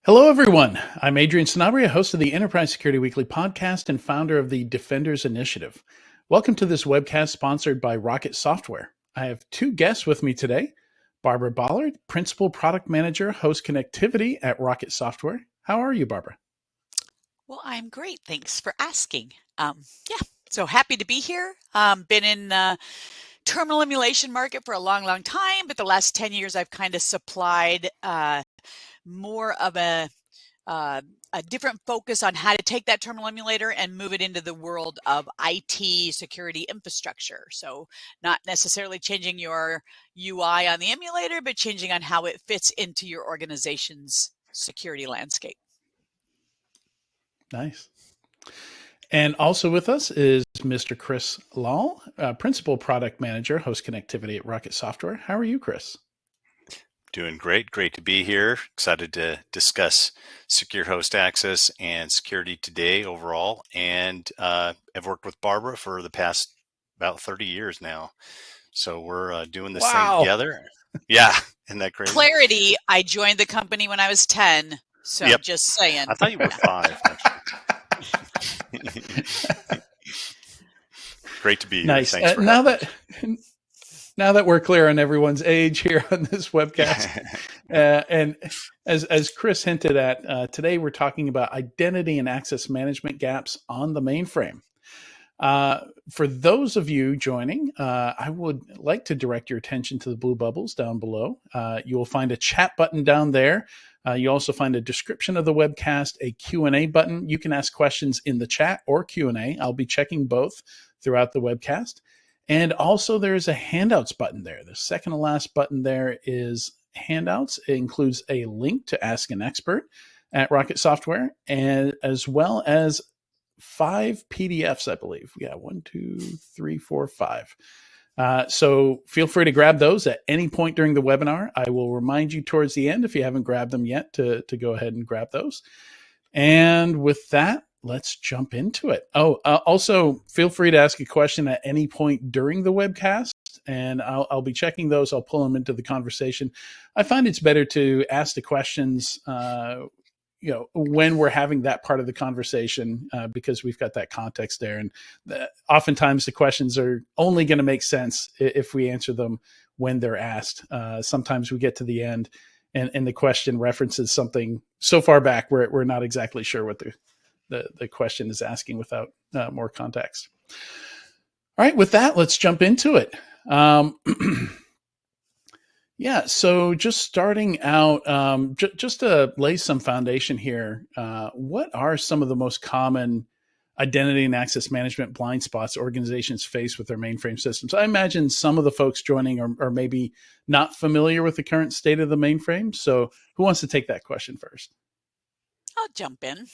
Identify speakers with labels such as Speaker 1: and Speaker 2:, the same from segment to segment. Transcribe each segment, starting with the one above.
Speaker 1: Hello, everyone. I'm Adrian Sanabria, host of the Enterprise Security Weekly podcast and founder of the Defenders Initiative. Welcome to this webcast sponsored by Rocket Software. I have two guests with me today. Barbara Ballard, Principal Product Manager, Host Connectivity at Rocket Software. How are you, Barbara?
Speaker 2: Well, I'm great. Thanks for asking. So happy to be here. Been in the terminal emulation market for a long time, but the last 10 years I've kind of supplied more of a different focus on how to take that terminal emulator and move it into the world of IT security infrastructure. So not necessarily changing your UI on the emulator, but changing on how it fits into your organization's security landscape.
Speaker 1: Nice. And also with us is Mr. Chris Lal, Principal Product Manager, Host Connectivity at Rocket Software. How are you, Chris?
Speaker 3: Doing great. Great to be here. Excited to discuss secure host access and security today overall. And I've worked with Barbara for the past about 30 years now. So we're doing this thing together. Yeah. Isn't that crazy?
Speaker 2: Clarity, I joined the company when I was 10. So
Speaker 3: Yep.
Speaker 2: Just saying.
Speaker 3: I thought you were 5. Great to be here.
Speaker 1: Nice.
Speaker 3: Thanks for
Speaker 1: Now that we're clear on everyone's age here on this webcast, and as Chris hinted at, today we're talking about identity and access management gaps on the mainframe. For those of you joining, I would like to direct your attention to the blue bubbles down below. You will find a chat button down there. You also find a description of the webcast, a Q&A button. You can ask questions in the chat or Q&A. I'll be checking both throughout the webcast. And also there's a handouts button there. The second to last button there is handouts. It includes a link to Ask an Expert at Rocket Software, and as well as 5 PDFs, I believe. Yeah, 1, 2, 3, 4, 5. So feel free to grab those at any point during the webinar. I will remind you towards the end if you haven't grabbed them yet to go ahead and grab those. And with that, let's jump into it. Also feel free to ask a question at any point during the webcast, and I'll be checking those. I'll pull them into the conversation. I find it's better to ask the questions, when we're having that part of the conversation, because we've got that context there. And oftentimes the questions are only going to make sense if we answer them when they're asked. Sometimes we get to the end and the question references something so far back where we're not exactly sure what the question is asking without more context. All right, with that, let's jump into it. So just starting out, just to lay some foundation here, what are some of the most common identity and access management blind spots organizations face with their mainframe systems? I imagine some of the folks joining are maybe not familiar with the current state of the mainframe. So who wants to take that question first?
Speaker 2: I'll jump in.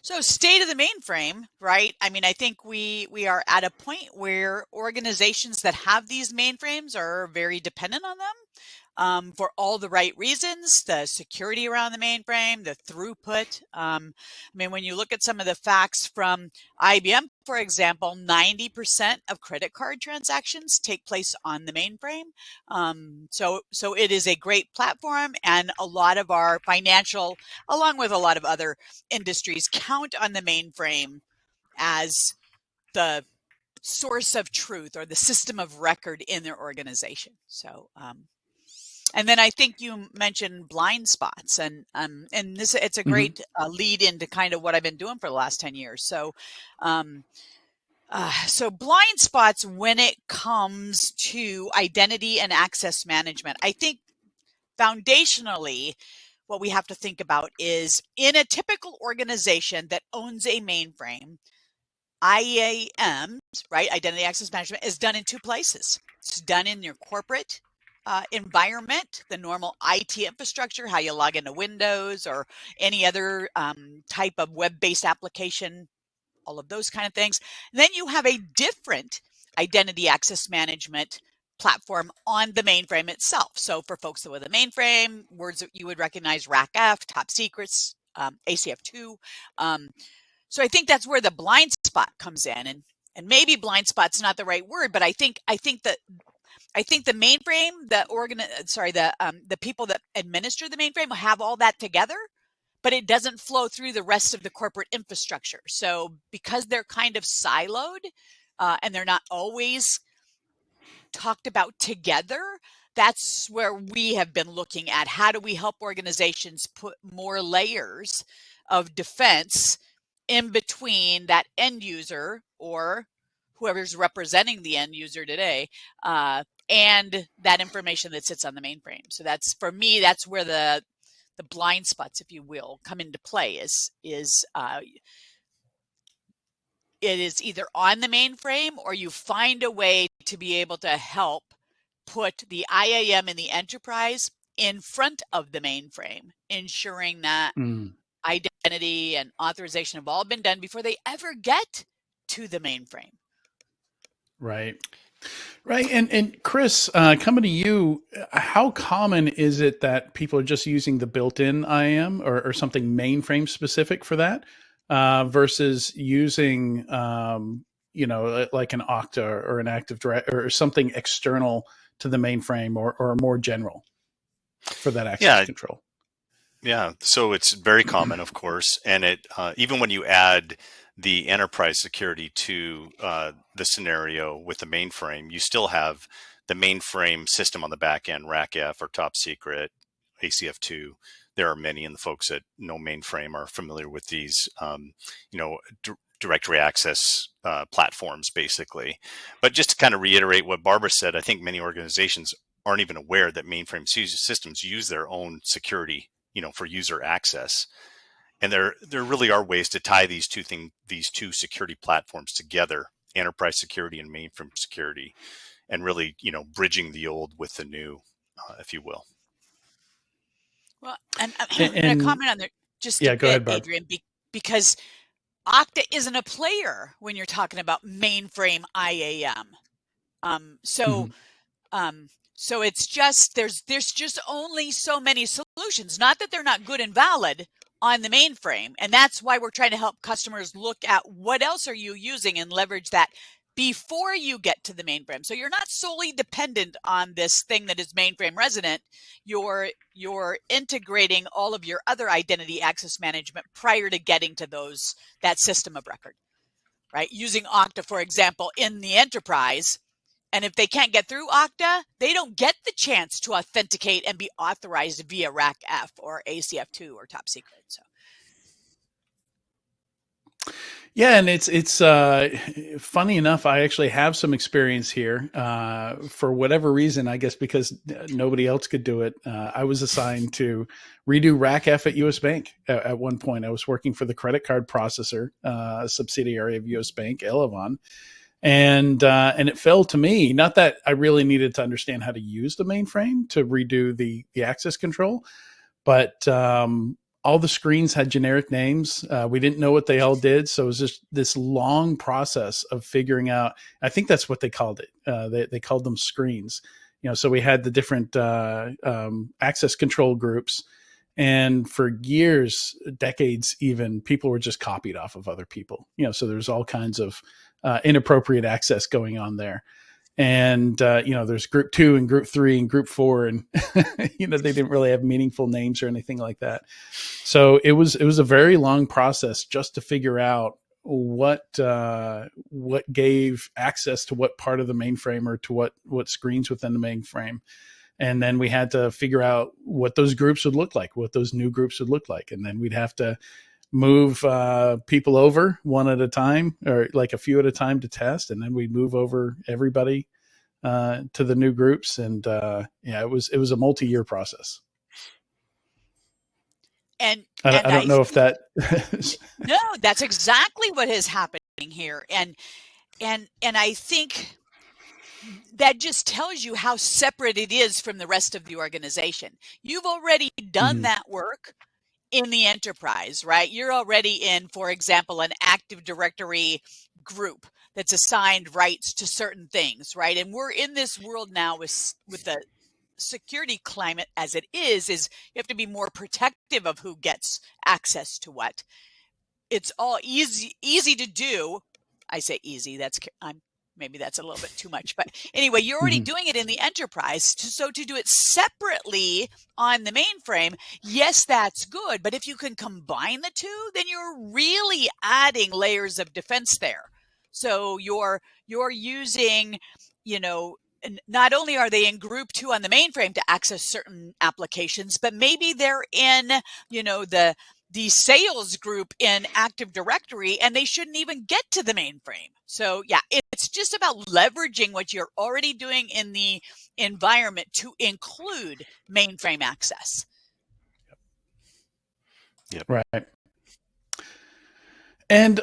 Speaker 2: So state of the mainframe, right? I mean, I think we are at a point where organizations that have these mainframes are very dependent on them for all the right reasons, the security around the mainframe, the throughput. When you look at some of the facts from IBM, for example, 90% of credit card transactions take place on the mainframe. So it is a great platform, and a lot of our financial, along with a lot of other industries, count on the mainframe as the source of truth or the system of record in their organization. So, and then I think you mentioned blind spots, and this it's a great lead into kind of what I've been doing for the last 10 years. So, so blind spots when it comes to identity and access management, I think foundationally, what we have to think about is in a typical organization that owns a mainframe, IAM, right, identity access management, is done in 2 places. It's done in your corporate environment, the normal IT infrastructure, how you log into Windows or any other type of web-based application, all of those kind of things. Then you have a different identity access management platform on the mainframe itself. So for folks that with a mainframe, words that you would recognize, RACF, top secrets, ACF2. So I think that's where the blind spot comes in, and maybe blind spot's not the right word, but I think that I think the mainframe, the people that administer the mainframe will have all that together, but it doesn't flow through the rest of the corporate infrastructure. So because they're kind of siloed and they're not always talked about together, that's where we have been looking at how do we help organizations put more layers of defense in between that end user or whoever's representing the end user today and that information that sits on the mainframe. So that's, for me, that's where the blind spots, if you will, come into play is it is either on the mainframe or you find a way to be able to help put the IAM in the enterprise in front of the mainframe, ensuring that identity and authorization have all been done before they ever get to the mainframe.
Speaker 1: Right. Right. And Chris, coming to you, how common is it that people are just using the built-in IAM or something mainframe specific for that versus using, like an Okta or an Active Directory or something external to the mainframe or more general for that access control?
Speaker 3: Yeah. So it's very common, of course. And it even when you add the enterprise security to the scenario with the mainframe, you still have the mainframe system on the back end, RACF or top secret, ACF2. There are many, and the folks that know mainframe are familiar with these, directory access platforms, basically. But just to kind of reiterate what Barbara said, I think many organizations aren't even aware that mainframe systems use their own security, for user access. And there really are ways to tie these two security platforms together, enterprise security and mainframe security, and really, bridging the old with the new, if you will.
Speaker 2: Well, and I'm going to comment on there just a
Speaker 1: go ahead,
Speaker 2: bit,
Speaker 1: Barb.
Speaker 2: Adrian, because Okta isn't a player when you're talking about mainframe IAM. So it's just there's just only so many solutions. Not that they're not good and valid on the mainframe, and that's why we're trying to help customers look at what else are you using and leverage that before you get to the mainframe. So you're not solely dependent on this thing that is mainframe resident. You're integrating all of your other identity access management prior to getting to that system of record, right? Using Okta, for example, in the enterprise. And if they can't get through Okta, they don't get the chance to authenticate and be authorized via RACF or ACF2 or top secret. So.
Speaker 1: Yeah, and it's funny enough, I actually have some experience here. For whatever reason, I guess because nobody else could do it, I was assigned to redo RACF at US Bank. At one point, I was working for the credit card processor, a subsidiary of US Bank, Elavon. And it fell to me, not that I really needed to understand how to use the mainframe to redo the access control, but all the screens had generic names. We didn't know what they all did. So it was just this long process of figuring out, I think that's what they called it. They called them screens. So we had the different access control groups. And for years, decades even, people were just copied off of other people. So there's all kinds of inappropriate access going on there. And, there's group 2 and group 3 and group 4. And, they didn't really have meaningful names or anything like that. So it was a very long process just to figure out what gave access to what part of the mainframe or to what screens within the mainframe. And then we had to figure out what those groups would look like, what those new groups would look like. And then we'd have to move people over one at a time, or like a few at a time to test. And then we'd move over everybody to the new groups. And it was a multi-year process.
Speaker 2: And
Speaker 1: I don't know if that.
Speaker 2: No, that's exactly what is happening here. And I think that just tells you how separate it is from the rest of the organization. You've already done that work in the enterprise, right? You're already in, for example, an Active Directory group that's assigned rights to certain things, right? And we're in this world now with the security climate as it is you have to be more protective of who gets access to what. It's all easy to do. I say easy, I'm maybe that's a little bit too much, but anyway, you're already doing it in the enterprise. So to do it separately on the mainframe, yes, that's good. But if you can combine the two, then you're really adding layers of defense there. So you're using, not only are they in group 2 on the mainframe to access certain applications, but maybe they're in, the sales group in Active Directory, and they shouldn't even get to the mainframe. So yeah, it's just about leveraging what you're already doing in the environment to include mainframe access.
Speaker 3: Yep.
Speaker 1: Right. And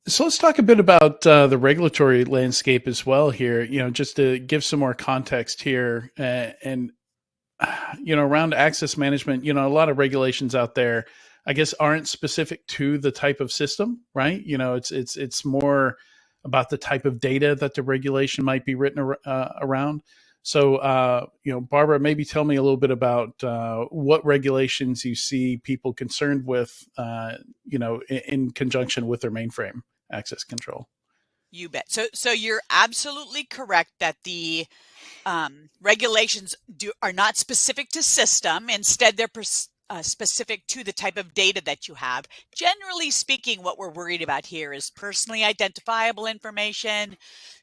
Speaker 1: so let's talk a bit about the regulatory landscape as well here, just to give some more context here. And around access management, a lot of regulations out there, I guess, aren't specific to the type of system, right? It's more about the type of data that the regulation might be written around. So, Barbara, maybe tell me a little bit about what regulations you see people concerned with, in conjunction with their mainframe access control.
Speaker 2: You bet. So you're absolutely correct that the regulations are not specific to system. Instead, they're specific to the type of data that you have. Generally speaking, what we're worried about here is personally identifiable information,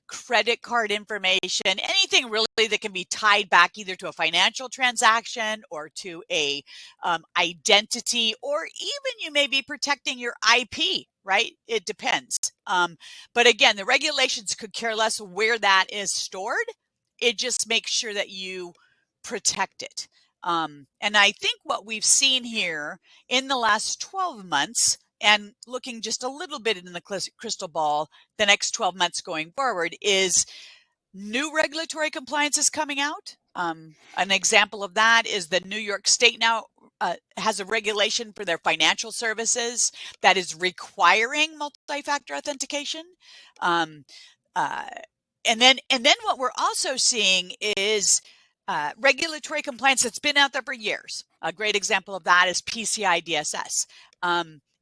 Speaker 2: credit card information, anything really that can be tied back either to a financial transaction or to a identity, or even you may be protecting your IP, right? It depends. But again, the regulations could care less where that is stored. It just makes sure that you protect it. And I think what we've seen here in the last 12 months, and looking just a little bit in the crystal ball, the next 12 months going forward, is new regulatory compliance is coming out. An example of that is the New York State now has a regulation for their financial services that is requiring multi-factor authentication. And then what we're also seeing is regulatory compliance that's been out there for years. A great example of that is PCI DSS.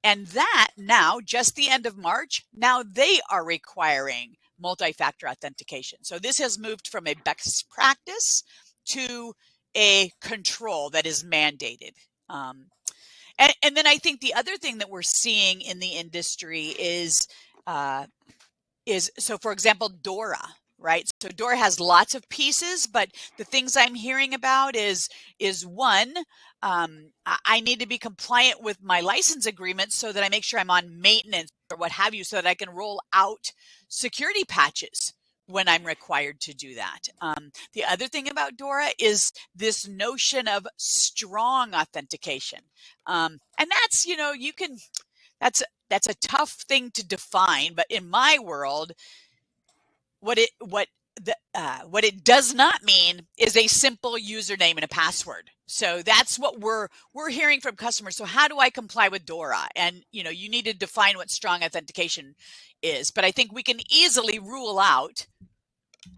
Speaker 2: And that now, just the end of March, now they are requiring multi-factor authentication. So this has moved from a best practice to a control that is mandated. And then I think the other thing that we're seeing in the industry is so for example, DORA, right? So DORA has lots of pieces, but the things I'm hearing about is one, I need to be compliant with my license agreement so that I make sure I'm on maintenance or what have you, so that I can roll out security patches when I'm required to do that. The other thing about DORA is this notion of strong authentication. And that's, that's a tough thing to define, but in my world, what it does not mean is a simple username and a password. So that's what we're hearing from customers. So how do I comply with DORA? And you need to define what strong authentication is. But I think we can easily rule out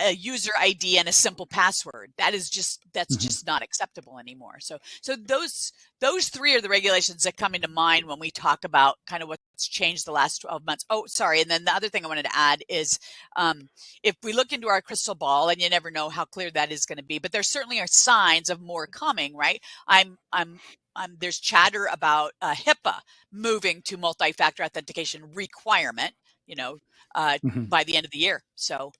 Speaker 2: a user ID and a simple password. That's just not acceptable anymore. So those three are the regulations that come into mind when we talk about kind of what's changed the last 12 months. Oh, sorry. And then the other thing I wanted to add is if we look into our crystal ball, and you never know how clear that is going to be, but there certainly are signs of more coming, right? There's chatter about HIPAA moving to multi-factor authentication requirement, by the end of the year. So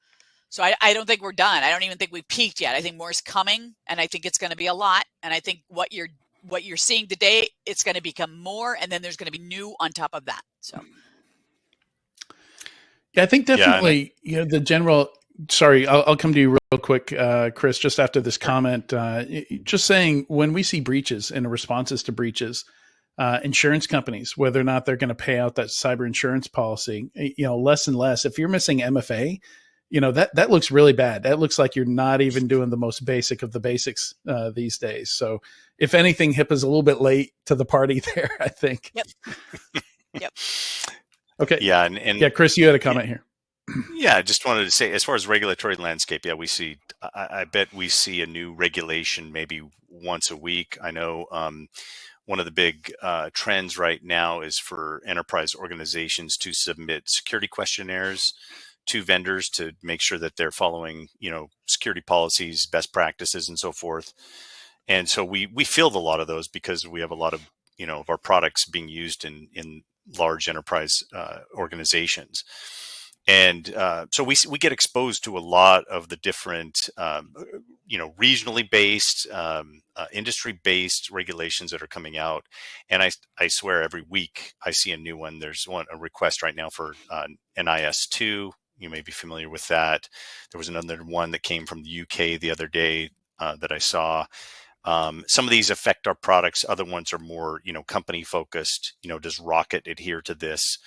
Speaker 2: I don't think we're done. I don't even think we've peaked yet. I think more is coming, and I think it's going to be a lot. And I think what you're seeing today, it's going to become more, and then there's going to be new on top of that. So,
Speaker 1: yeah, I think definitely, the general. Sorry, I'll come to you real quick, Chris. Just after this comment, just saying, when we see breaches and responses to breaches, insurance companies, whether or not they're going to pay out that cyber insurance policy, less and less. If you're missing MFA. That looks really bad. That looks like you're not even doing the most basic of the basics these days. So if anything, HIPAA's a little bit late to the party there, I think.
Speaker 2: Yep.
Speaker 1: Okay.
Speaker 3: Yeah. And
Speaker 1: yeah, Chris, you had a comment here.
Speaker 3: Yeah, I just wanted to say, as far as regulatory landscape, we see, I bet we see a new regulation maybe once a week. I know one of the big trends right now is for enterprise organizations to submit security questionnaires to vendors to make sure that they're following, security policies, best practices, and so forth. And so we field a lot of those because we have a lot of, of our products being used in large enterprise organizations. And so we get exposed to a lot of the different, regionally based, industry-based regulations that are coming out. And I swear every week I see a new one. There's a request right now for NIS2. You may be familiar with that. There was another one that came from the UK the other day that I saw. Some of these affect our products. Other ones are more, company focused. Does Rocket adhere to this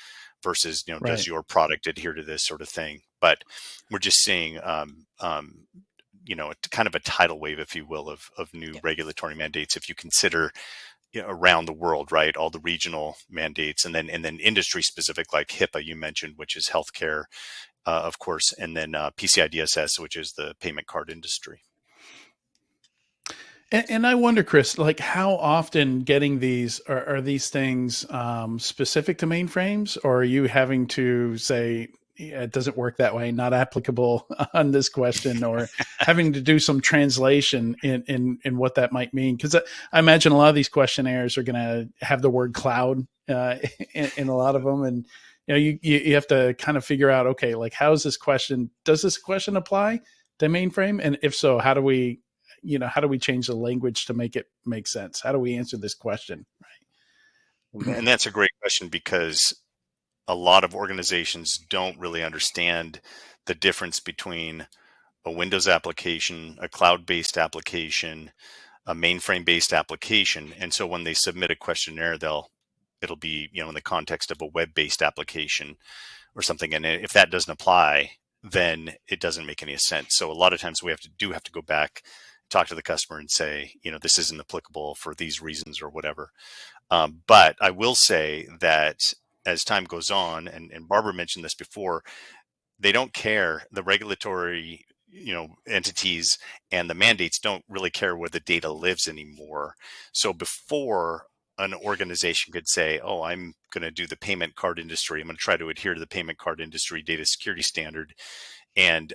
Speaker 3: versus,
Speaker 1: Right.
Speaker 3: does your product adhere to this sort of thing? But we're just seeing, kind of a tidal wave, if you will, of new regulatory mandates. If you consider around the world, right, all the regional mandates, and then industry specific, like HIPAA you mentioned, which is healthcare, of course, and then PCI DSS, which is the payment card industry.
Speaker 1: And I wonder, Chris, like how often getting these are these things specific to mainframes, or are you having to say it doesn't work that way, not applicable on this question, or having to do some translation in what that might mean? Because I imagine a lot of these questionnaires are going to have the word cloud in a lot of them, and you have to kind of figure out, okay, like does this question apply to mainframe, and if so, how do we change the language to make it make sense? How do we answer this question?
Speaker 3: Right. And that's a great question, because a lot of organizations don't really understand the difference between a Windows application, a cloud-based application, a mainframe-based application. And so when they submit a questionnaire, it'll be, in the context of a web-based application or something. And if that doesn't apply, then it doesn't make any sense. So a lot of times we have to go back, talk to the customer and say, this isn't applicable for these reasons or whatever. But I will say that as time goes on, and Barbara mentioned this before, they don't care. The regulatory, entities and the mandates don't really care where the data lives anymore. So before an organization could say, oh, I'm going to do the payment card industry, I'm going to try to adhere to the payment card industry data security standard, and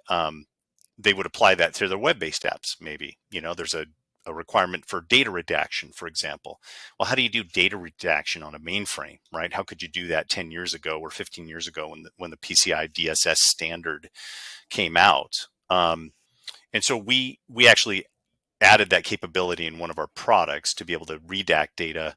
Speaker 3: they would apply that to their web-based apps. Maybe, there's a requirement for data redaction, for example. Well, how do you do data redaction on a mainframe, right? How could you do that 10 years ago or 15 years ago when the PCI DSS standard came out? And so we actually added that capability in one of our products to be able to redact data,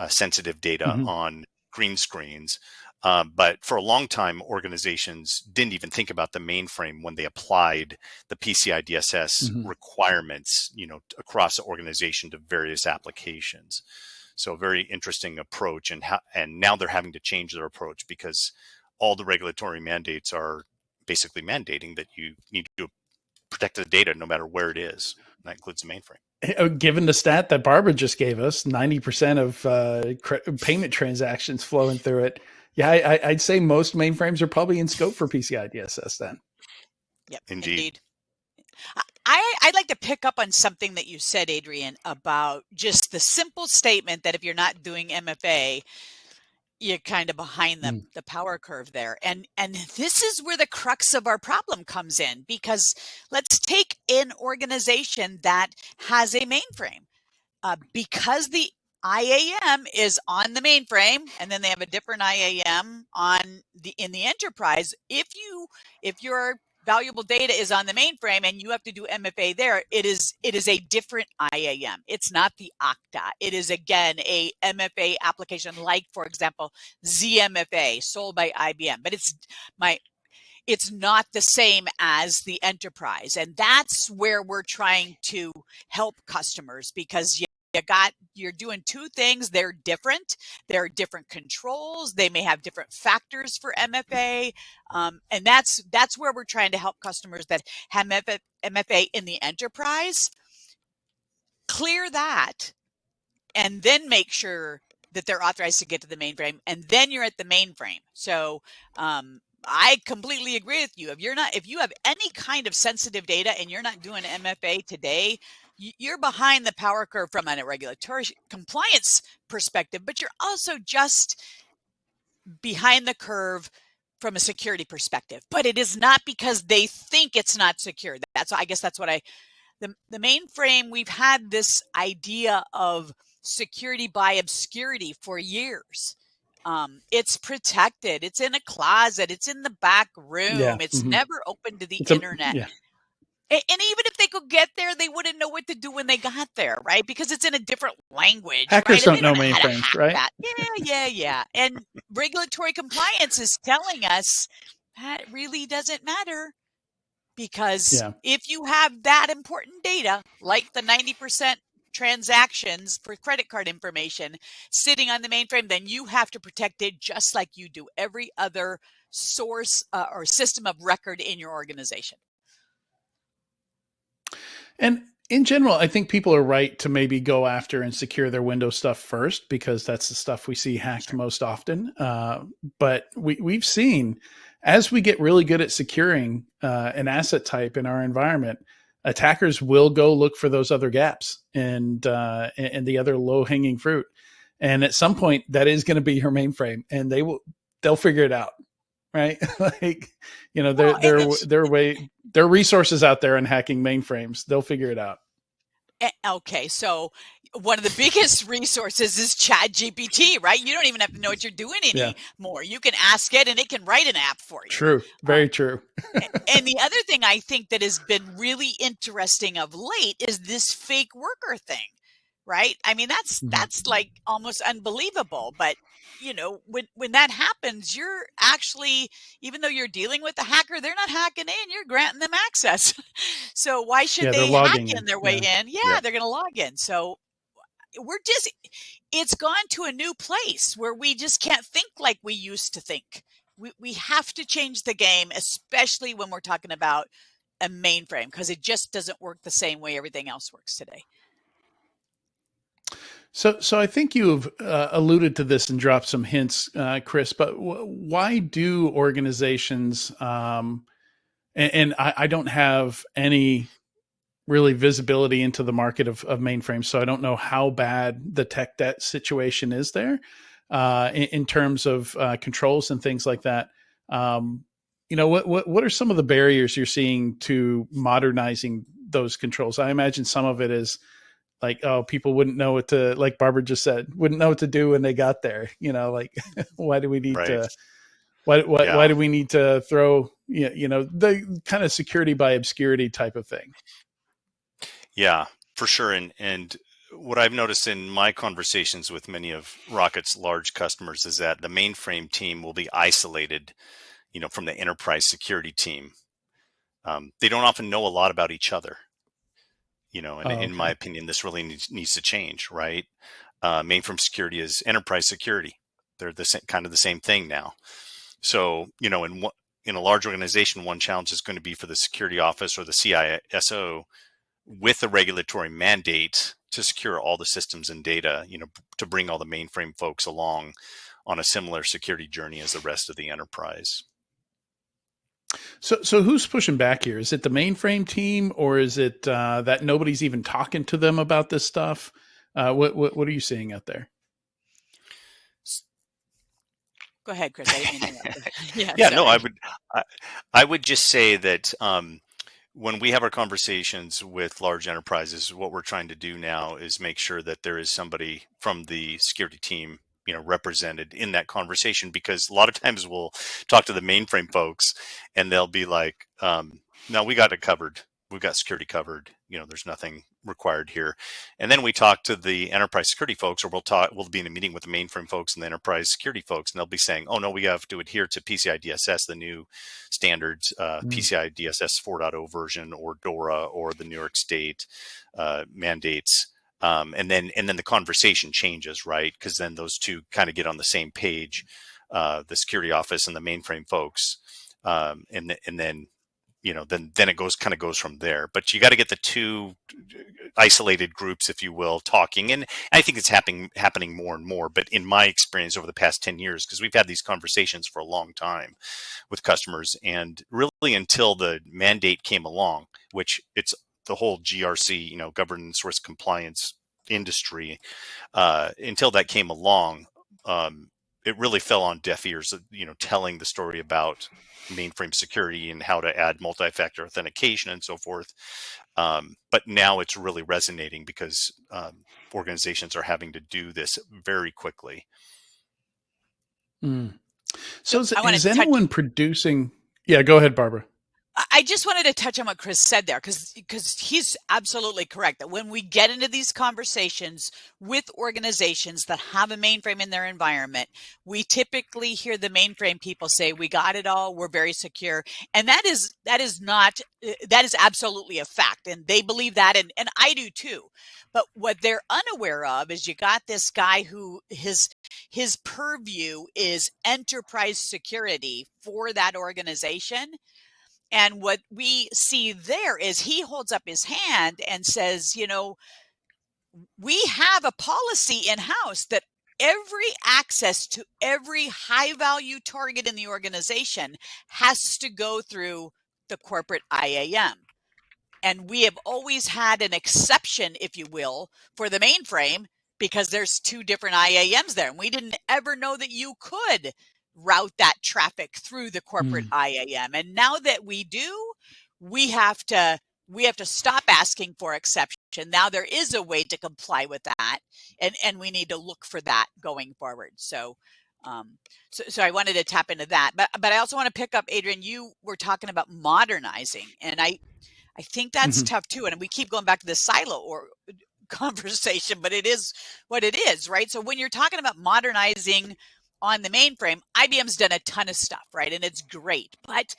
Speaker 3: sensitive data on green screens. But for a long time, organizations didn't even think about the mainframe when they applied the PCI DSS requirements, across the organization to various applications. So a very interesting approach, and now they're having to change their approach because all the regulatory mandates are basically mandating that you need to protect the data no matter where it is. That includes the mainframe.
Speaker 1: Given the stat that Barbara just gave us, 90% of payment transactions flowing through it. Yeah, I'd say most mainframes are probably in scope for PCI DSS then.
Speaker 2: Yep,
Speaker 3: indeed.
Speaker 2: I'd like to pick up on something that you said, Adrian, about just the simple statement that if you're not doing MFA, you're kind of behind the power curve there. And this is where the crux of our problem comes in, because let's take an organization that has a mainframe. Because the IAM is on the mainframe, and then they have a different IAM in the enterprise. If your valuable data is on the mainframe and you have to do MFA there, it is a different IAM. It's not the Okta. It is, again, a MFA application, like, for example, ZMFA sold by IBM, but it's not the same as the enterprise. And that's where we're trying to help customers, because you're doing two things. They're different. There are different controls. They may have different factors for MFA. And that's where we're trying to help customers that have MFA in the enterprise clear that, and then make sure that they're authorized to get to the mainframe, and then you're at the mainframe. So I completely agree with you. If you have any kind of sensitive data and you're not doing MFA today, you're behind the power curve from a regulatory compliance perspective, but you're also just behind the curve from a security perspective, but it is not because they think it's not secure. I guess that's what the mainframe, we've had this idea of security by obscurity for years. It's protected. It's in a closet. It's in the back room. It's never open to the internet. And even if they could get there, they wouldn't know what to do when they got there, right? Because it's in a different language.
Speaker 1: Hackers
Speaker 2: right?
Speaker 1: don't know mainframes, right?
Speaker 2: That. Yeah. And regulatory compliance is telling us that really doesn't matter, because if you have that important data, like the 90% transactions for credit card information sitting on the mainframe, then you have to protect it just like you do every other source or system of record in your organization.
Speaker 1: And in general, I think people are right to maybe go after and secure their Windows stuff first, because that's the stuff we see hacked most often. But we've seen, as we get really good at securing an asset type in our environment, attackers will go look for those other gaps and the other low-hanging fruit. And at some point, that is going to be your mainframe, and they'll figure it out. Right. Like, there are resources out there on hacking mainframes. They'll figure it out.
Speaker 2: Okay. So one of the biggest resources is ChatGPT, right? You don't even have to know what you're doing anymore. You can ask it and it can write an app for you.
Speaker 1: True. Very true.
Speaker 2: And the other thing I think that has been really interesting of late is this fake worker thing, right? I mean, that's like almost unbelievable, but when that happens, you're actually, even though you're dealing with the hacker, they're not hacking in, you're granting them access. So why should they hack in their way in? Yeah, they're going to log in. So it's gone to a new place where we just can't think like we used to think. We have to change the game, especially when we're talking about a mainframe, because it just doesn't work the same way everything else works today.
Speaker 1: So I think you've alluded to this and dropped some hints, Chris, but why do organizations, and I don't have any really visibility into the market of mainframes, so I don't know how bad the tech debt situation is there in terms of controls and things like that. What are some of the barriers you're seeing to modernizing those controls? I imagine some of it is like, people wouldn't know what to, like Barbara just said, wouldn't know what to do when they got there. Like, why do we need to, why do we need to throw, the kind of security by obscurity type of thing?
Speaker 3: Yeah, for sure. And what I've noticed in my conversations with many of Rocket's large customers is that the mainframe team will be isolated, from the enterprise security team. They don't often know a lot about each other. In my opinion, this really needs to change, right? Mainframe security is enterprise security. They're kind of the same thing now. So, in a large organization, one challenge is going to be for the security office or the CISO with a regulatory mandate to secure all the systems and data, to bring all the mainframe folks along on a similar security journey as the rest of the enterprise.
Speaker 1: So who's pushing back here? Is it the mainframe team, or is it that nobody's even talking to them about this stuff? What are you seeing out there?
Speaker 2: Go ahead, Chris.
Speaker 3: I would just say that when we have our conversations with large enterprises, what we're trying to do now is make sure that there is somebody from the security team represented in that conversation, because a lot of times we'll talk to the mainframe folks and they'll be like, no, we got it covered. We've got security covered. There's nothing required here. And then we talk to the enterprise security folks, or we'll be in a meeting with the mainframe folks and the enterprise security folks, and they'll be saying, oh no, we have to adhere to PCI DSS, the new standards, PCI DSS 4.0 version, or DORA, or the New York State mandates. And then the conversation changes, right? Because then those two kind of get on the same page, the security office and the mainframe folks, and then it goes from there. But you got to get the two isolated groups, if you will, talking, and I think it's happening more and more. But in my experience over the past 10 years, because we've had these conversations for a long time with customers, and really until the mandate came along, which it's the whole GRC, governance risk compliance industry, until that came along, it really fell on deaf ears, telling the story about mainframe security and how to add multi-factor authentication and so forth. But now it's really resonating because organizations are having to do this very quickly.
Speaker 1: So is anyone producing? Yeah, go ahead, Barbara.
Speaker 2: I just wanted to touch on what Chris said there, because he's absolutely correct that when we get into these conversations with organizations that have a mainframe in their environment, we typically hear the mainframe people say, "We got it all. We're very secure," and that is absolutely a fact, and they believe that, and I do too. But what they're unaware of is you got this guy who his purview is enterprise security for that organization. And what we see there is he holds up his hand and says, we have a policy in-house that every access to every high value target in the organization has to go through the corporate IAM. And we have always had an exception, if you will, for the mainframe because there's two different IAMs there. And we didn't ever know that you could route that traffic through the corporate IAM. And now that we do, we have to stop asking for exception. Now there is a way to comply with that, and we need to look for that going forward. So I wanted to tap into that, but I also want to pick up, Adrian, you were talking about modernizing, and I think that's tough too. And we keep going back to the silo or conversation, but it is what it is, right? So when you're talking about modernizing on the mainframe, IBM's done a ton of stuff, right? And it's great, but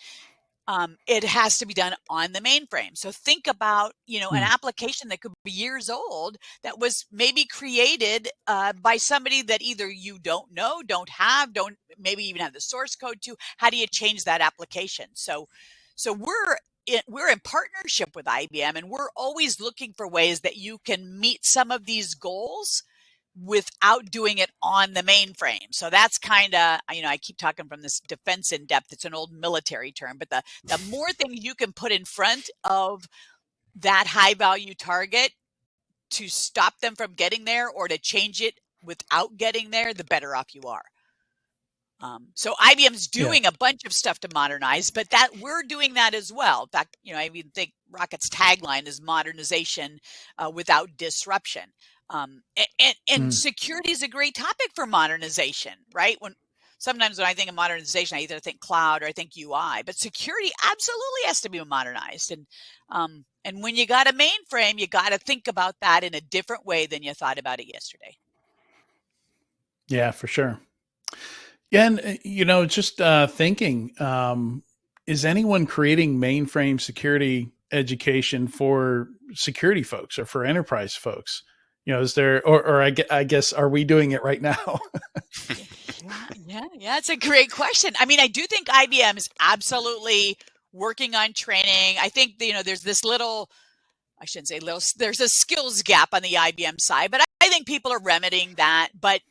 Speaker 2: it has to be done on the mainframe. So think about, an application that could be years old that was maybe created by somebody that either you don't know, don't maybe even have the source code to. How do you change that application? So we're in partnership with IBM, and we're always looking for ways that you can meet some of these goals without doing it on the mainframe. So that's kind of, I keep talking from this defense in depth. It's an old military term, but the more things you can put in front of that high value target to stop them from getting there or to change it without getting there, the better off you are. So IBM's doing a bunch of stuff to modernize, but that we're doing that as well. In fact, I even think Rocket's tagline is modernization without disruption. And security is a great topic for modernization, right? Sometimes when I think of modernization, I either think cloud or I think UI, but security absolutely has to be modernized. And when you got a mainframe, you got to think about that in a different way than you thought about it yesterday.
Speaker 1: Yeah, for sure. Yeah, and just thinking, is anyone creating mainframe security education for security folks or for enterprise folks? Is there, or I guess, are we doing it right now?
Speaker 2: Yeah, it's a great question. I mean, I do think IBM is absolutely working on training. I think, there's this I shouldn't say little, there's a skills gap on the IBM side, but I think people are remedying that. But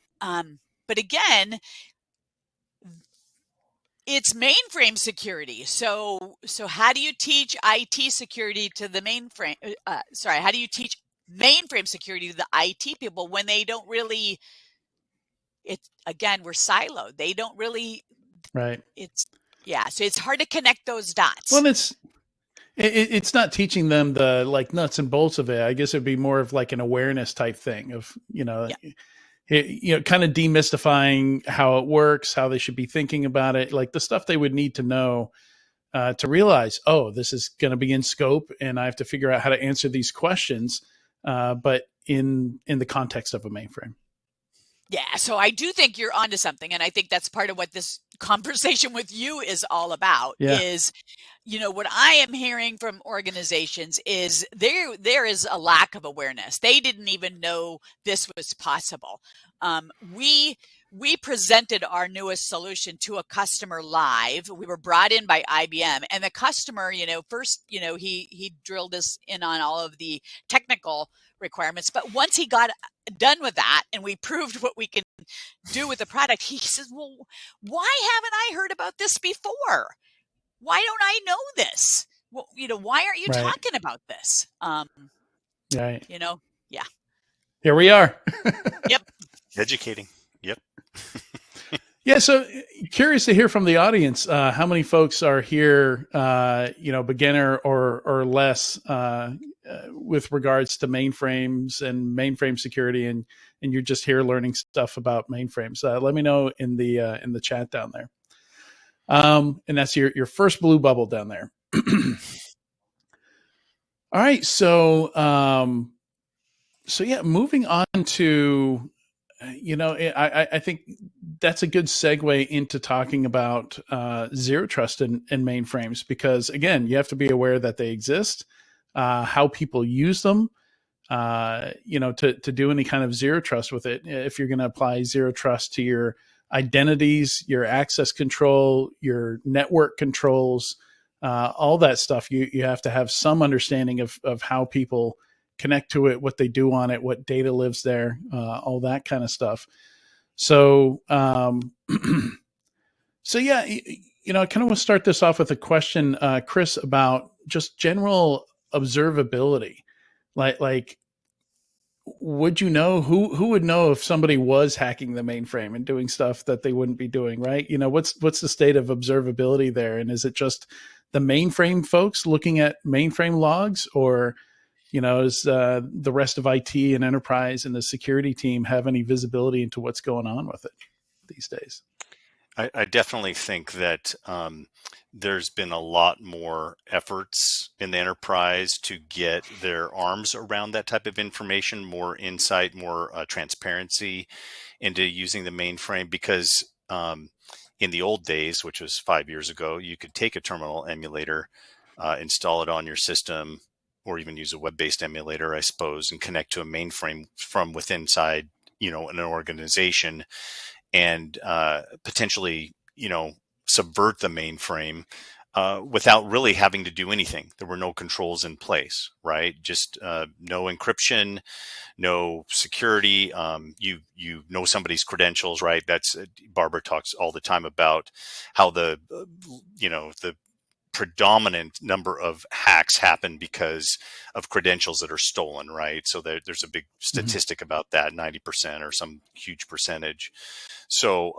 Speaker 2: again, it's mainframe security. So how do you teach IT security to the mainframe? How do you teach mainframe security to the IT people when they don't really? We're siloed. They don't really.
Speaker 1: Right.
Speaker 2: So it's hard to connect those dots.
Speaker 1: Well, it's not teaching them the nuts and bolts of it. I guess it'd be more of like an awareness type thing of kind of demystifying how it works, how they should be thinking about it, like the stuff they would need to know to realize, oh, this is going to be in scope and I have to figure out how to answer these questions, but in the context of a mainframe.
Speaker 2: Yeah, so I do think you're onto something. And I think that's part of what this conversation with you is all about is, what I am hearing from organizations is there is a lack of awareness. They didn't even know this was possible. We presented our newest solution to a customer live. We were brought in by IBM, and the customer, first, he drilled us in on all of the technical requirements. But once he got done with that and we proved what we can do with the product, he says, well, why haven't I heard about this before? Why don't I know this? Well, why aren't you talking about this?
Speaker 1: Right.
Speaker 2: Yeah.
Speaker 1: Here we are.
Speaker 2: Yep.
Speaker 3: Educating. Yep.
Speaker 1: Yeah, so curious to hear from the audience. How many folks are here, beginner or less, with regards to mainframes and mainframe security, and you're just here learning stuff about mainframes. Let me know in the chat down there. And that's your first blue bubble down there. All right, so yeah, moving on to, I think that's a good segue into talking about zero trust in mainframes, because again, you have to be aware that they exist, how people use them, to do any kind of zero trust with it. If you're going to apply zero trust to your identities, your access control, your network controls, all that stuff, you have to have some understanding of how people connect to it, what they do on it, what data lives there, all that kind of stuff. So, so yeah, I kind of want to start this off with a question, Chris, about just general observability. Like, would you know who would know if somebody was hacking the mainframe and doing stuff that they wouldn't be doing, right? What's the state of observability there, and is it just the mainframe folks looking at mainframe logs, or is the rest of IT and enterprise and the security team have any visibility into what's going on with it these days?
Speaker 3: I definitely think that there's been a lot more efforts in the enterprise to get their arms around that type of information, more insight, more transparency into using the mainframe, because in the old days, which was 5 years ago, you could take a terminal emulator, install it on your system, or even use a web-based emulator, I suppose, and connect to a mainframe from within inside, an organization, and potentially, subvert the mainframe without really having to do anything. There were no controls in place, right? Just no encryption, no security. You know somebody's credentials, right? That's Barbara talks all the time about how the predominant number of hacks happen because of credentials that are stolen, right? So there's a big statistic about that, 90% or some huge percentage. So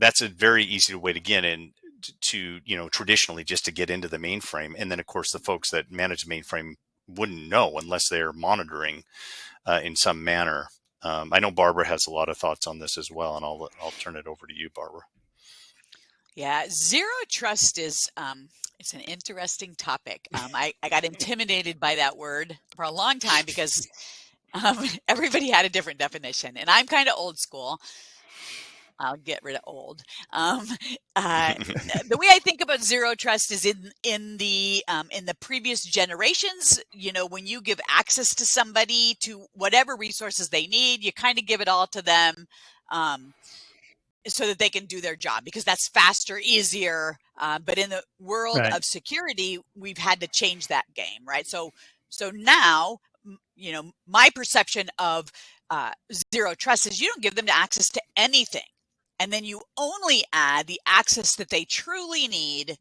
Speaker 3: that's a very easy way to get in to, traditionally just to get into the mainframe. And then of course the folks that manage the mainframe wouldn't know unless they're monitoring in some manner. I know Barbara has a lot of thoughts on this as well, and I'll turn it over to you, Barbara.
Speaker 2: Yeah, zero trust is it's an interesting topic. I got intimidated by that word for a long time because everybody had a different definition, and I'm kind of old school. I'll get rid of old. The way I think about zero trust is in the previous generations. When you give access to somebody to whatever resources they need, you kind of give it all to them, so that they can do their job, because that's faster, easier. But in the world of security, we've had to change that game, right? So now, my perception of zero trust is you don't give them access to anything. And then you only add the access that they truly need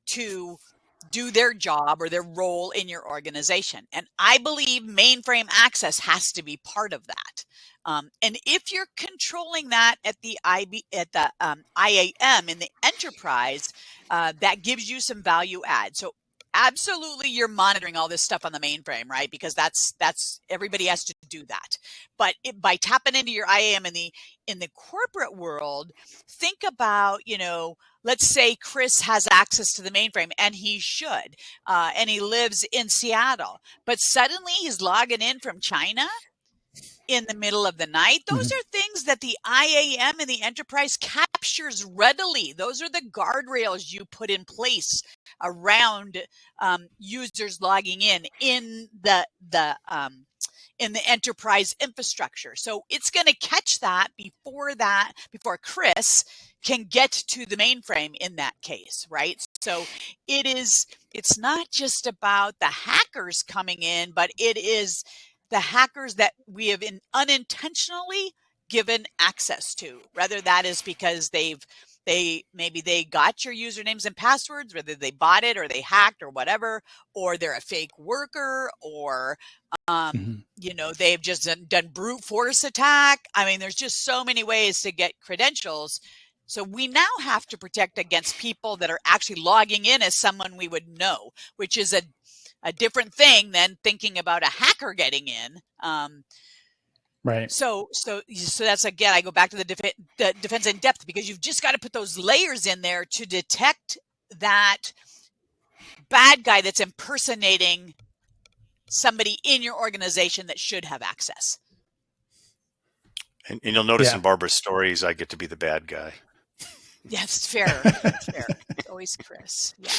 Speaker 2: to do their job or their role in your organization. And I believe mainframe access has to be part of that. And if you're controlling that at the IAM in the enterprise, that gives you some value add. So absolutely, you're monitoring all this stuff on the mainframe, right? Because that's everybody has to do that. But by tapping into your IAM in the corporate world, think about, let's say Chris has access to the mainframe, and he should, and he lives in Seattle, but suddenly he's logging in from China in the middle of the night. Those are things that the IAM and the enterprise captures readily. Those are the guardrails you put in place around users logging in the enterprise infrastructure. So it's going to catch that before Chris can get to the mainframe in that case, right? So it's not just about the hackers coming in, but it is the hackers that we have unintentionally given access to, whether that is because maybe they got your usernames and passwords, whether they bought it or they hacked or whatever, or they're a fake worker, or they've just done brute force attack. I mean, there's just so many ways to get credentials. So we now have to protect against people that are actually logging in as someone we would know, which is a different thing than thinking about a hacker getting in.
Speaker 1: Right.
Speaker 2: So that's, again, I go back to the defense in depth, because you've just got to put those layers in there to detect that bad guy that's impersonating somebody in your organization that should have access.
Speaker 3: And you'll notice in Barbara's stories, I get to be the bad guy.
Speaker 2: Yes, it's fair. It's fair. It's always Chris. Yeah.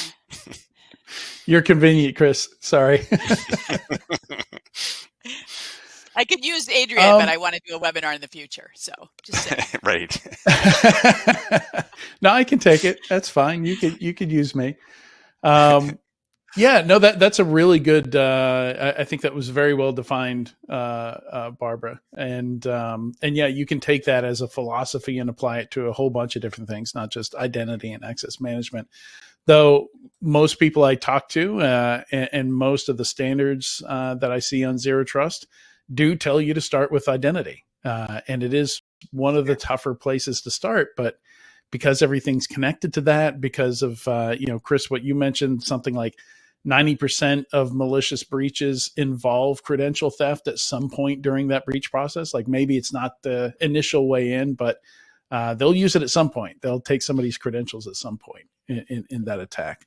Speaker 1: You're convenient, Chris. Sorry.
Speaker 2: I could use Adrian, but I want to do a webinar in the future. So just saying.
Speaker 3: Right.
Speaker 1: No, I can take it. That's fine. You could use me. Yeah, no, that's a really good, I think that was very well defined, Barbara. And yeah, you can take that as a philosophy and apply it to a whole bunch of different things, not just identity and access management. Though most people I talk to, and most of the standards that I see on Zero Trust do tell you to start with identity. And it is one of the tougher places to start, but because everything's connected to that, because of, Chris, what you mentioned, something like 90% of malicious breaches involve credential theft at some point during that breach process. Like maybe it's not the initial way in, but they'll use it at some point. They'll take somebody's credentials at some point in that attack,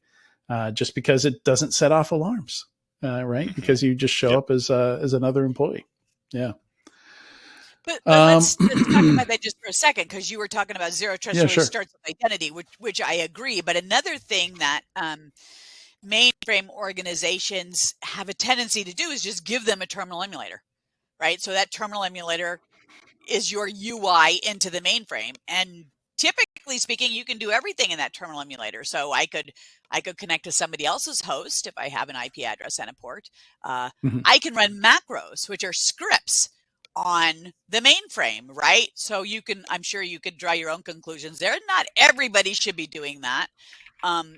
Speaker 1: just because it doesn't set off alarms, right? Because you just show up as another employee. Yeah.
Speaker 2: But let's talk about that just for a second, because you were talking about Zero Trust really starts with identity, which I agree. But another thing that mainframe organizations have a tendency to do is just give them a terminal emulator, right? So that terminal emulator is your UI into the mainframe, and typically speaking, you can do everything in that terminal emulator. So I could connect to somebody else's host if I have an IP address and a port. I can run macros, which are scripts on the mainframe, right? So I'm sure you could draw your own conclusions there. Not everybody should be doing that.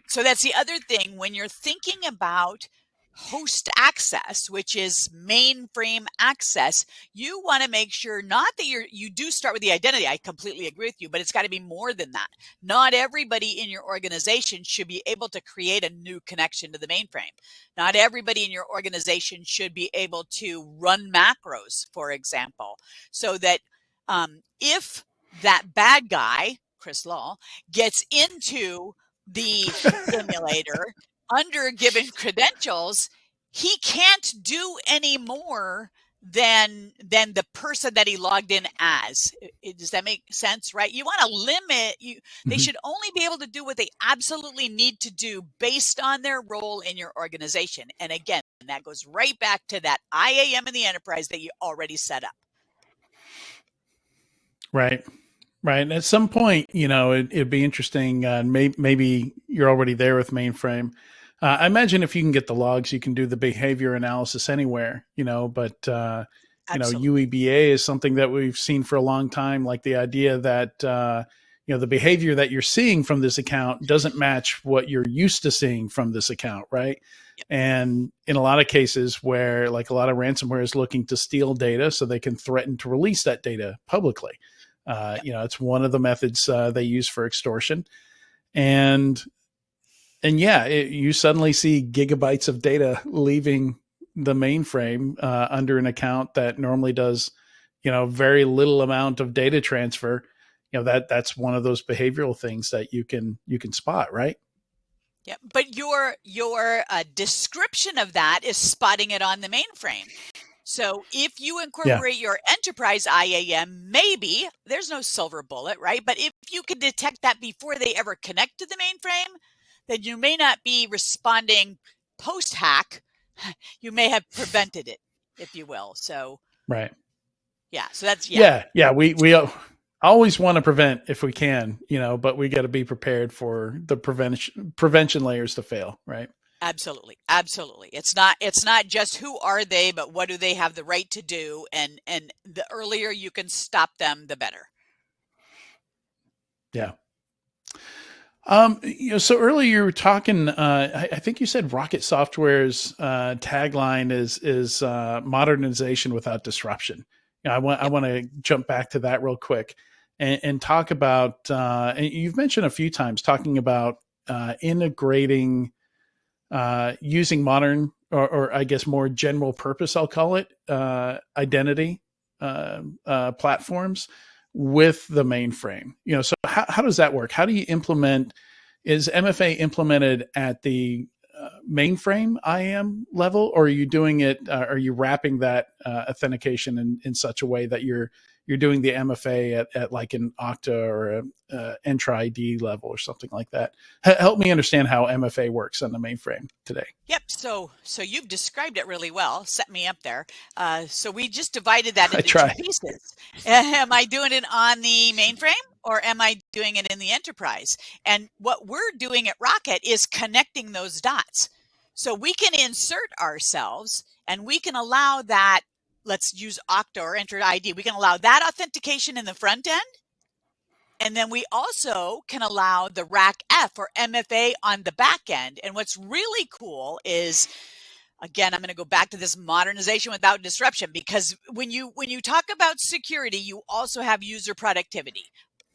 Speaker 2: So that's the other thing when you're thinking about host access, which is mainframe access, you want to make sure not that you do start with the identity. I completely agree with you, but it's got to be more than that. Not everybody in your organization should be able to create a new connection to the mainframe. Not everybody in your organization should be able to run macros, for example, so that if that bad guy, Chris Law, gets into the emulator under given credentials, he can't do any more than the person that he logged in as. Does that make sense, right? You want to limit, they should only be able to do what they absolutely need to do based on their role in your organization. And again, that goes right back to that IAM in the enterprise that you already set up.
Speaker 1: Right. Right. And at some point, it'd be interesting. Maybe you're already there with mainframe. I imagine if you can get the logs, you can do the behavior analysis anywhere, but, UEBA is something that we've seen for a long time. Like the idea that, the behavior that you're seeing from this account doesn't match what you're used to seeing from this account. Right. Yep. And in a lot of cases where like a lot of ransomware is looking to steal data so they can threaten to release that data publicly. It's one of the methods they use for extortion. And yeah, you suddenly see gigabytes of data leaving the mainframe under an account that normally does, very little amount of data transfer. That's one of those behavioral things that you can spot, right?
Speaker 2: Yeah, but your description of that is spotting it on the mainframe. So if you incorporate your Enterprise IAM, maybe there's no silver bullet, right? But if you can detect that before they ever connect to the mainframe, then you may not be responding post-hack. You may have prevented it, if you will. So
Speaker 1: right.
Speaker 2: Yeah. So that's
Speaker 1: yeah. We always want to prevent if we can, but we got to be prepared for the prevention layers to fail, right?
Speaker 2: Absolutely. Absolutely. It's not just who are they, but what do they have the right to do? And the earlier you can stop them, the better.
Speaker 1: Yeah. So earlier you were talking, I think you said Rocket Software's tagline is modernization without disruption. I want to jump back to that real quick. and talk about, and you've mentioned a few times talking about integrating, using modern, or I guess more general purpose, I'll call it, identity platforms with the mainframe. So how does that work? How do you implement? Is MFA implemented at the mainframe IAM level, or are you doing it? Are you wrapping that authentication in such a way that you're doing the MFA at like an Okta or a Entra ID level or something like that? Help me understand how MFA works on the mainframe today.
Speaker 2: Yep. So you've described it really well. Set me up there. So we just divided that into two pieces. Am I doing it on the mainframe, or am I doing it in the enterprise? And what we're doing at Rocket is connecting those dots. So we can insert ourselves, and we can allow that. Let's use Okta or Entra ID. We can allow that authentication in the front end. And then we also can allow the RAC-F or MFA on the back end. And what's really cool is, again, I'm going to go back to this modernization without disruption, because when you talk about security, you also have user productivity.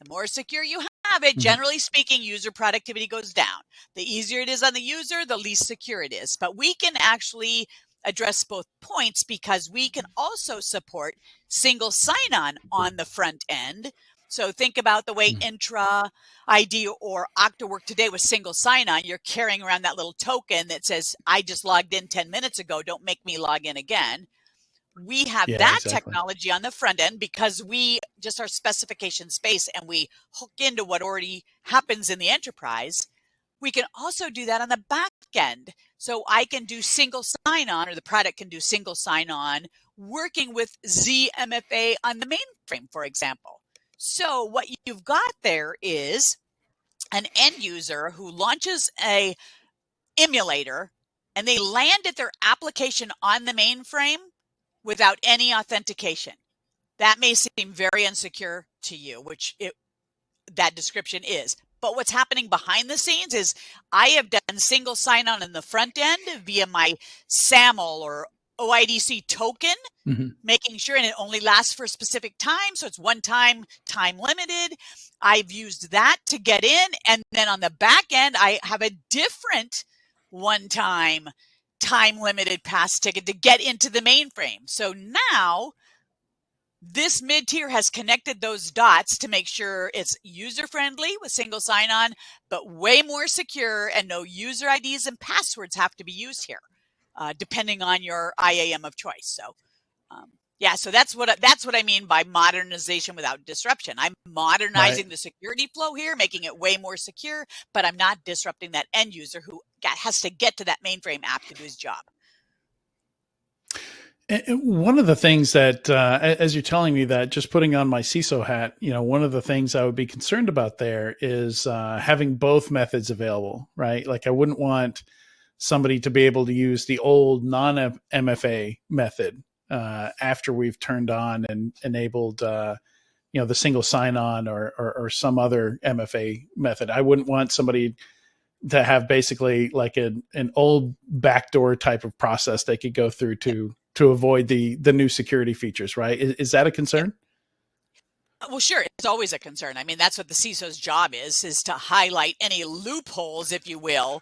Speaker 2: The more secure you have it, generally speaking, user productivity goes down. The easier it is on the user, the least secure it is. But we can actually address both points, because we can also support single sign-on on the front end. So think about the way Entra ID or Okta work today with single sign-on. You're carrying around that little token that says, I just logged in 10 minutes ago. Don't make me log in again. We have that technology on the front end, because we just our specification space, and we hook into what already happens in the enterprise. We can also do that on the back end. So I can do single sign-on, or the product can do single sign-on, working with ZMFA on the mainframe, for example. So what you've got there is an end user who launches a emulator, and they landed their application on the mainframe without any authentication. That may seem very insecure to you, which that description is. But what's happening behind the scenes is I have done single sign-on in the front end via my SAML or OIDC token, making sure, and it only lasts for a specific time. So it's one time, time limited. I've used that to get in. And then on the back end, I have a different one-time, time limited pass ticket to get into the mainframe. So now this mid-tier has connected those dots to make sure it's user-friendly with single sign-on, but way more secure, and no user IDs and passwords have to be used here, depending on your IAM of choice. So, yeah, so that's what I mean by modernization without disruption. I'm modernizing the security flow here, making it way more secure, but I'm not disrupting that end user who has to get to that mainframe app to do his job.
Speaker 1: And one of the things that, as you're telling me that, just putting on my CISO hat, one of the things I would be concerned about there is having both methods available, right? Like I wouldn't want somebody to be able to use the old non-MFA method after we've turned on and enabled, the single sign-on or some other MFA method. I wouldn't want somebody to have basically like an old backdoor type of process they could go through to avoid the new security features, right? Is that a concern?
Speaker 2: Well, sure. It's always a concern. I mean, that's what the CISO's job is to highlight any loopholes, if you will,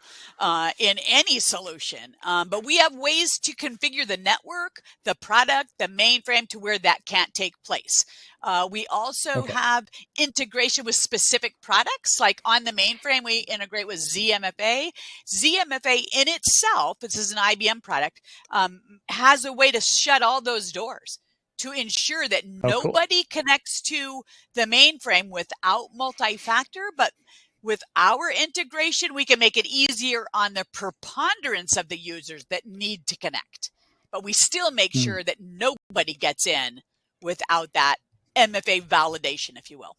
Speaker 2: in any solution. But we have ways to configure the network, the product, the mainframe to where that can't take place. We also have integration with specific products. Like on the mainframe, we integrate with ZMFA. ZMFA in itself, this is an IBM product, has a way to shut all those doors to ensure that nobody connects to the mainframe without multi-factor. But with our integration, we can make it easier on the preponderance of the users that need to connect. But we still make sure that nobody gets in without that MFA validation, if you will.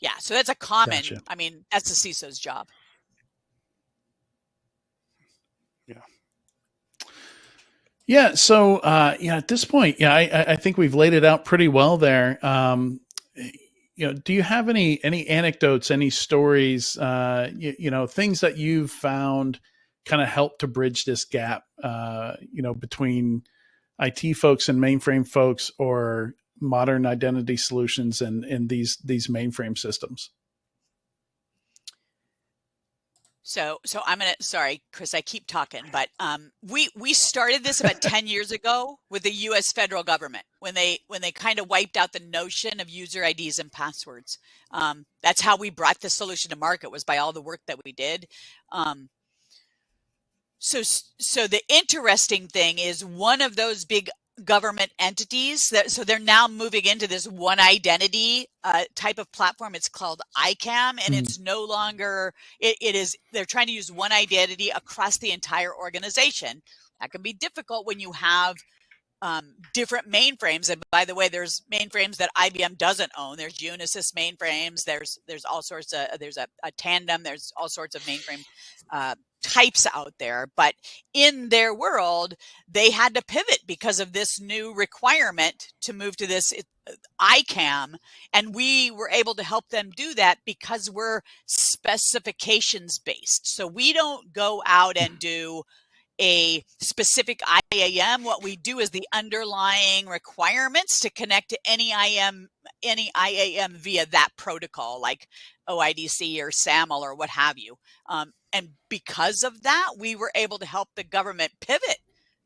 Speaker 2: Yeah, so that's a common, I mean, that's the CISO's job.
Speaker 1: Yeah. So, at this point, I think we've laid it out pretty well there. Do you have any anecdotes, any stories, things that you've found kind of help to bridge this gap, between IT folks and mainframe folks, or modern identity solutions in these mainframe systems?
Speaker 2: So I'm gonna, sorry, Chris, I keep talking, but we started this about 10 years ago with the U.S. federal government when they kind of wiped out the notion of user IDs and passwords. That's how we brought the solution to market, was by all the work that we did. So the interesting thing is, one of those big government entities so they're now moving into this one identity type of platform. It's called IAM, and it's no longer, they're trying to use one identity across the entire organization. That can be difficult when you have different mainframes. And by the way, there's mainframes that IBM doesn't own. There's Unisys mainframes. There's all sorts of, there's a Tandem. There's all sorts of mainframe types out there. But in their world, they had to pivot because of this new requirement to move to this IAM. And we were able to help them do that because we're specifications based. So we don't go out and do a specific IAM. What we do is the underlying requirements to connect to any IAM via that protocol, like OIDC or SAML or what have you. And because of that, we were able to help the government pivot.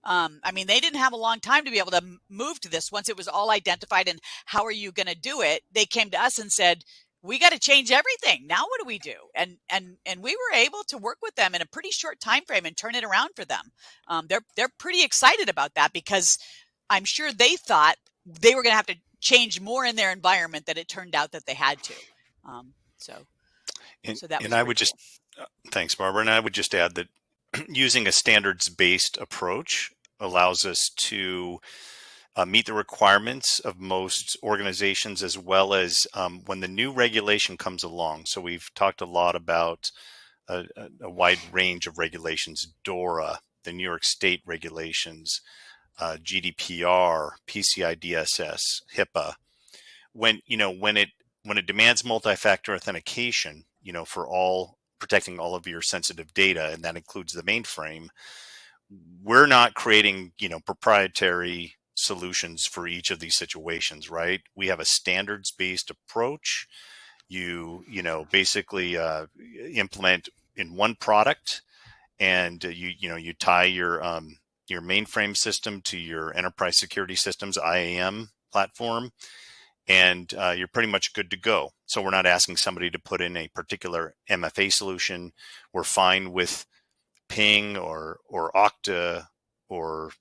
Speaker 2: I mean, they didn't have a long time to be able to move to this. Once it was all identified and how are you going to do it, they came to us and said, we got to change everything. Now what do we do? And we were able to work with them in a pretty short time frame and turn it around for them. They're pretty excited about that, because I'm sure they thought they were going to have to change more in their environment than it turned out that they had to. So that was,
Speaker 3: and I would
Speaker 2: cool.
Speaker 3: just thanks, Barbara. And I would just add that using a standards-based approach allows us to meet the requirements of most organizations, as well as when the new regulation comes along. So we've talked a lot about a wide range of regulations: DORA, the New York State regulations, GDPR, PCI DSS, HIPAA. When it demands multi-factor authentication, for protecting all of your sensitive data, and that includes the mainframe, we're not creating proprietary solutions for each of these situations, right? We have a standards-based approach. You basically implement in one product, and you tie your mainframe system to your enterprise security systems IAM platform, and you're pretty much good to go. So we're not asking somebody to put in a particular MFA solution. We're fine with Ping or Okta, or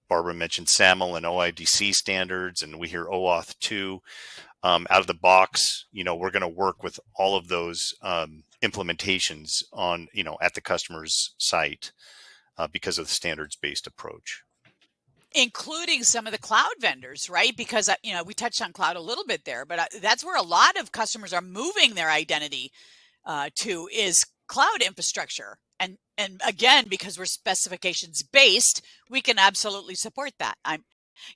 Speaker 3: Barbara mentioned SAML and OIDC standards, and we hear OAuth 2 out of the box. We're going to work with all of those implementations on at the customer's site because of the standards-based approach,
Speaker 2: including some of the cloud vendors, right? Because we touched on cloud a little bit there, but that's where a lot of customers are moving their identity to, is cloud infrastructure. And again, because we're specifications based, we can absolutely support that.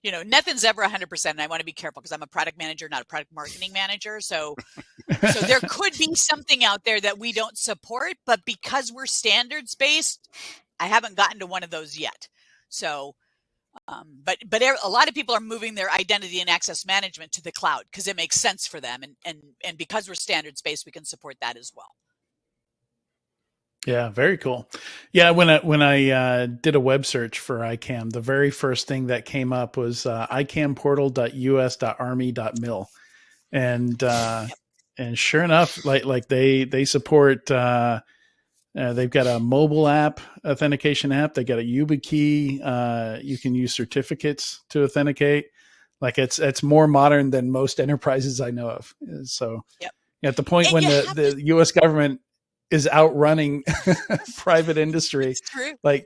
Speaker 2: Nothing's ever 100%, and I want to be careful because I'm a product manager, not a product marketing manager. So there could be something out there that we don't support, but because we're standards based, I haven't gotten to one of those yet. So, but a lot of people are moving their identity and access management to the cloud because it makes sense for them, and because we're standards based, we can support that as well.
Speaker 1: Yeah, very cool. Yeah, when I did a web search for ICAM, the very first thing that came up was icamportal.us.army.mil, and sure enough, like they support. They've got a mobile app, authentication app. They got a YubiKey. You can use certificates to authenticate. Like it's more modern than most enterprises I know of. So at the point when the U.S. government is outrunning private industry.
Speaker 2: It's true.
Speaker 1: But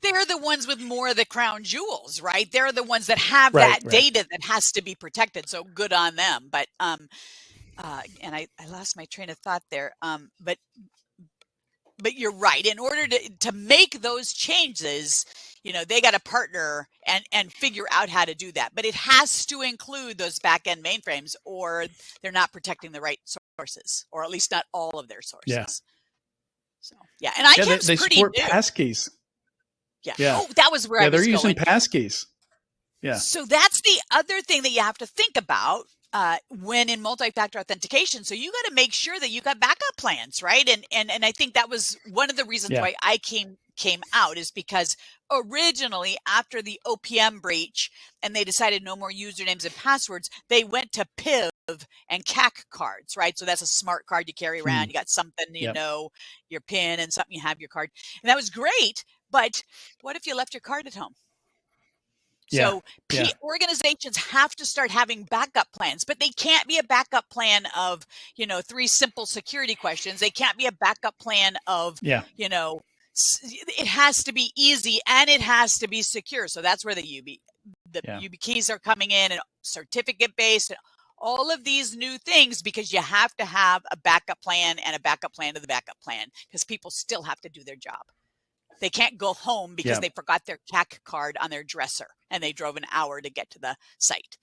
Speaker 2: they're the ones with more of the crown jewels, right? They're the ones that have that data that has to be protected. So good on them. But and I lost my train of thought there. But you're right. In order to make those changes, they got to partner and figure out how to do that. But it has to include those back-end mainframes, or they're not protecting the right sources, or at least not all of their sources.
Speaker 1: Yeah.
Speaker 2: So and ICAM's
Speaker 1: they
Speaker 2: pretty
Speaker 1: support
Speaker 2: new.
Speaker 1: passkeys.
Speaker 2: Yeah.
Speaker 1: Yeah.
Speaker 2: Oh, that was where I was
Speaker 1: they're using
Speaker 2: going.
Speaker 1: passkeys. Yeah.
Speaker 2: So that's the other thing that you have to think about when in multi-factor authentication. So you got to make sure that you got backup plans, right? And I think that was one of the reasons why I came out, is because originally after the OPM breach and they decided no more usernames and passwords, they went to PIV and CAC cards, right? So that's a smart card you carry around. You got something, you know, your PIN and something, you have your card. And that was great. But what if you left your card at home? So organizations have to start having backup plans, but they can't be a backup plan of, 3 simple security questions. They can't be a backup plan of, it has to be easy and it has to be secure. So that's where the UB keys are coming in, and certificate based, and all of these new things, because you have to have a backup plan and a backup plan to the backup plan, because people still have to do their job. They can't go home because they forgot their CAC card on their dresser and they drove an hour to get to the site.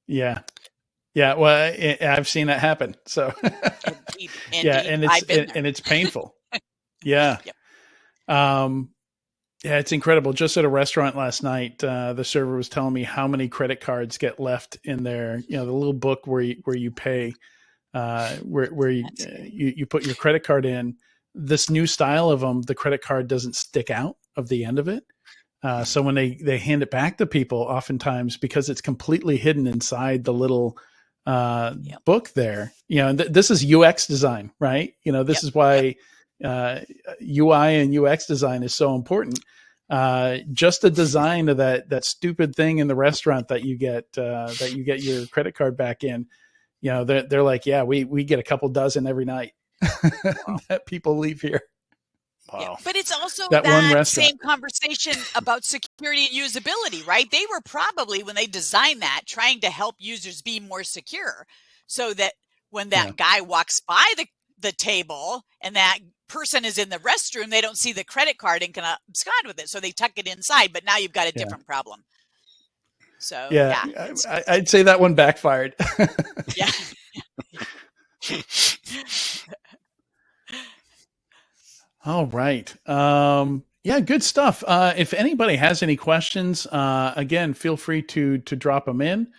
Speaker 1: Yeah. Yeah. Well, I've seen that happen. So
Speaker 2: Indeed.
Speaker 1: and it's painful. Yeah. Yeah, it's incredible. Just at a restaurant last night, the server was telling me how many credit cards get left in there. The little book where you pay, where you put your credit card in. This new style of them, the credit card doesn't stick out of the end of it. So when they hand it back to people, oftentimes, because it's completely hidden inside the little book there, this is UX design, right? This is why UI and UX design is so important. Just the design of that stupid thing in the restaurant that you get your credit card back in, they're like, we get a couple dozen every night. That people leave here.
Speaker 3: Wow.
Speaker 2: Yeah, but it's also that same conversation about security and usability, right? They were probably, when they designed that, trying to help users be more secure, so that when that guy walks by the table and that person is in the restroom, they don't see the credit card and can abscond with it. So they tuck it inside, but now you've got a different problem. So
Speaker 1: I'd say that one backfired.
Speaker 2: Yeah.
Speaker 1: All right. Good stuff. If anybody has any questions, again, feel free to drop them in.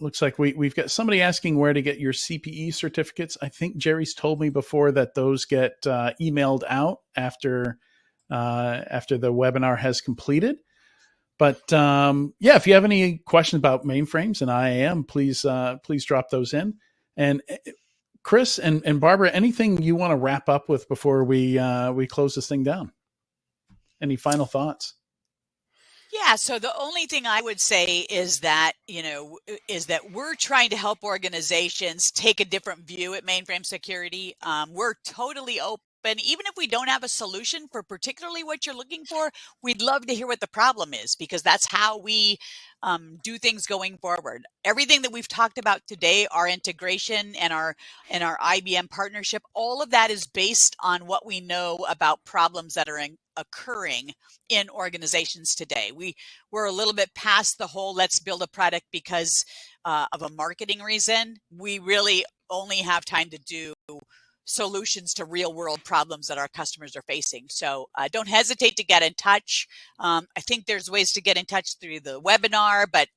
Speaker 1: Looks like we've got somebody asking where to get your CPE certificates. I think Jerry's told me before that those get emailed out after the webinar has completed. But if you have any questions about mainframes and IAM, please drop those in. And Chris and Barbara, anything you want to wrap up with before we close this thing down? Any final thoughts?
Speaker 2: Yeah. So the only thing I would say is that, we're trying to help organizations take a different view at mainframe security. We're totally open. Even if we don't have a solution for particularly what you're looking for, we'd love to hear what the problem is, because that's how we do things going forward. Everything that we've talked about today, our integration and our IBM partnership, all of that is based on what we know about problems that are occurring in organizations today. We're a little bit past the whole let's build a product because of a marketing reason. We really only have time to do solutions to real world problems that our customers are facing. So don't hesitate to get in touch. I think there's ways to get in touch through the webinar, but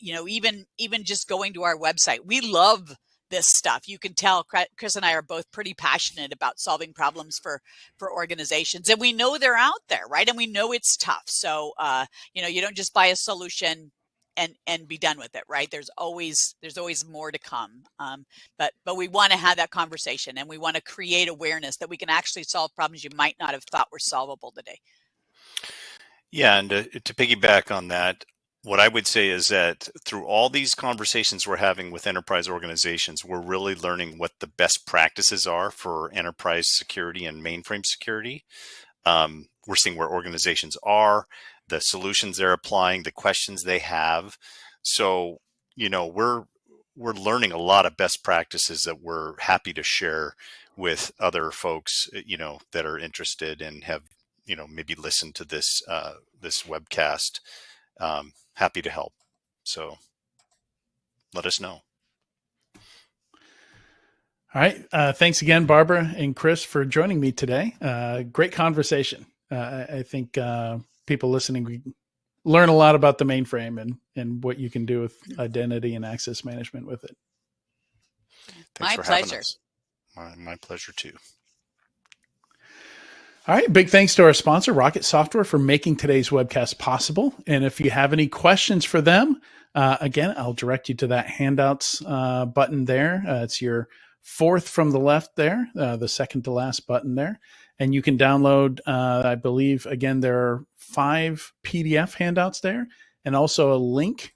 Speaker 2: even just going to our website, we love this stuff. You can tell Chris and I are both pretty passionate about solving problems for organizations, and we know they're out there, right? And we know it's tough. So you don't just buy a solution and be done with it, right? There's always more to come. But we want to have that conversation, and we want to create awareness that we can actually solve problems you might not have thought were solvable today.
Speaker 3: Yeah, and to piggyback on that, what I would say is that through all these conversations we're having with enterprise organizations, we're really learning what the best practices are for enterprise security and mainframe security. We're seeing where organizations are, the solutions they're applying, the questions they have. So, we're learning a lot of best practices that we're happy to share with other folks, that are interested and have, maybe listened to this webcast. Happy to help. So let us know.
Speaker 1: All right. Thanks again, Barbara and Chris, for joining me today. Great conversation. I think people listening learn a lot about the mainframe and what you can do with identity and access management with it.
Speaker 3: Thanks
Speaker 2: My
Speaker 3: for having
Speaker 2: pleasure.
Speaker 3: us. My pleasure too.
Speaker 1: All right. Big thanks to our sponsor, Rocket Software, for making today's webcast possible. And if you have any questions for them, again, I'll direct you to that handouts button there. It's your fourth from the left there, the second to last button there. And you can download, I believe, again, there are 5 PDF handouts there, and also a link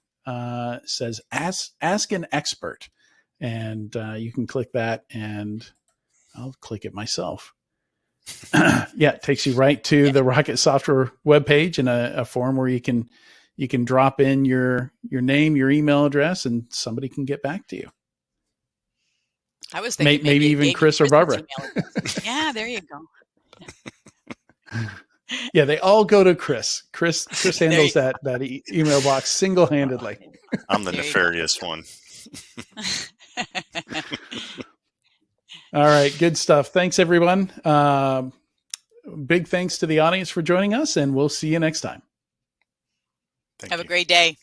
Speaker 1: says Ask an Expert. And you can click that, and I'll click it myself. Yeah, it takes you right to the Rocket Software webpage and a form where you can drop in your name, your email address, and somebody can get back to you.
Speaker 2: I was thinking
Speaker 1: maybe even Chris or Barbara.
Speaker 2: Yeah, there you go.
Speaker 1: Yeah, they all go to Chris. Chris handles that email box single-handedly.
Speaker 3: I'm the nefarious one.
Speaker 1: All right, good stuff. Thanks, everyone. Big thanks to the audience for joining us, and we'll see you next time.
Speaker 2: Have a great day.